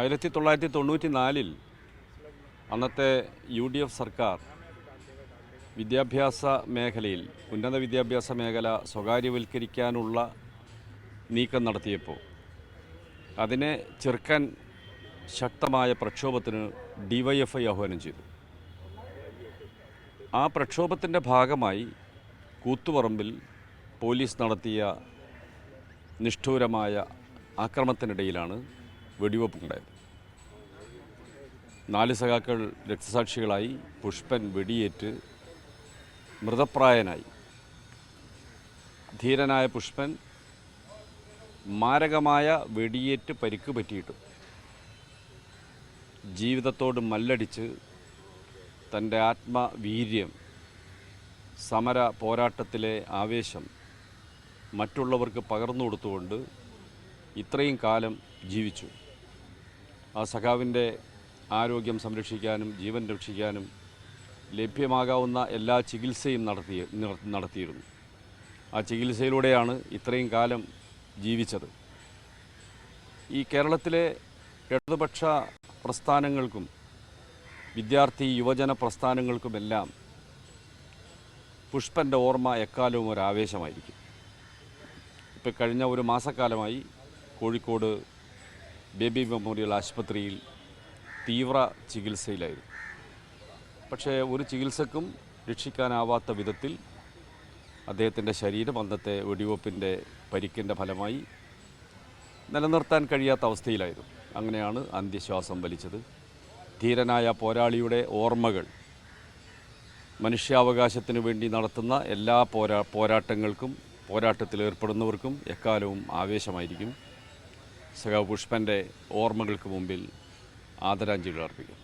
1994 അന്നത്തെ UDF സർക്കാർ വിദ്യാഭ്യാസ മേഖലയിൽ ഉന്നത വിദ്യാഭ്യാസ മേഖല സ്വകാര്യവൽക്കരിക്കാനുള്ള നീക്കം നടത്തിയപ്പോൾ അതിനെ ചെറുക്കാൻ ശക്തമായ പ്രക്ഷോഭത്തിന് DYFI ആഹ്വാനം ചെയ്തു. ആ പ്രക്ഷോഭത്തിൻ്റെ ഭാഗമായി കൂത്തുപറമ്പിൽ പോലീസ് നടത്തിയ നിഷ്ഠൂരമായ ആക്രമണത്തിനിടയിലാണ് വെടിവെപ്പുണ്ടായത്. 4 സഖാക്കൾ രക്തസാക്ഷികളായി. പുഷ്പൻ വെടിയേറ്റ് മൃതപ്രായനായി. ധീരനായ പുഷ്പൻ മാരകമായ വെടിയേറ്റ് പരിക്ക് പറ്റിയിട്ടു ജീവിതത്തോട് മല്ലടിച്ച് തൻ്റെ ആത്മവീര്യം, സമര പോരാട്ടത്തിലെ ആവേശം മറ്റുള്ളവർക്ക് പകർന്നു കൊടുത്തുകൊണ്ട് ഇത്രയും കാലം ജീവിച്ചു. ആ സഖാവിൻ്റെ ആരോഗ്യം സംരക്ഷിക്കാനും ജീവൻ രക്ഷിക്കാനും ലഭ്യമാകാവുന്ന എല്ലാ ചികിത്സയും നടത്തിയിരുന്നു. ആ ചികിത്സയിലൂടെയാണ് ഇത്രയും കാലം ജീവിച്ചത്. ഈ കേരളത്തിലെ ഇടതുപക്ഷ പ്രസ്ഥാനങ്ങൾക്കും വിദ്യാർത്ഥി യുവജന പ്രസ്ഥാനങ്ങൾക്കുമെല്ലാം പുഷ്പൻ്റെ ഓർമ്മ എക്കാലവും ഒരു ആവേശമായിരിക്കും. ഇപ്പോൾ കഴിഞ്ഞ ഒരു മാസക്കാലമായി കോഴിക്കോട് ബേബി മെമ്മോറിയൽ ആശുപത്രിയിൽ തീവ്ര ചികിത്സയിലായിരുന്നു. പക്ഷേ ഒരു ചികിത്സക്കും രക്ഷിക്കാനാവാത്ത വിധത്തിൽ അദ്ദേഹത്തിൻ്റെ ശരീരം അന്നത്തെ വെടിവെപ്പിൻ്റെ പരിക്കിൻ്റെ ഫലമായി നിലനിർത്താൻ കഴിയാത്ത അവസ്ഥയിലായിരുന്നു. അങ്ങനെയാണ് അന്ത്യശ്വാസം വലിച്ചത്. ധീരനായ പോരാളിയുടെ ഓർമ്മകൾ മനുഷ്യാവകാശത്തിനു വേണ്ടി നടത്തുന്ന എല്ലാ പോരാട്ടങ്ങൾക്കും പോരാട്ടത്തിലേർപ്പെടുന്നവർക്കും എക്കാലവും ആവേശമായിരിക്കും. സഖാവ് പുഷ്പൻ്റെ ഓർമ്മകൾക്ക് മുമ്പിൽ ആദരാഞ്ജലികൾ അർപ്പിക്കും.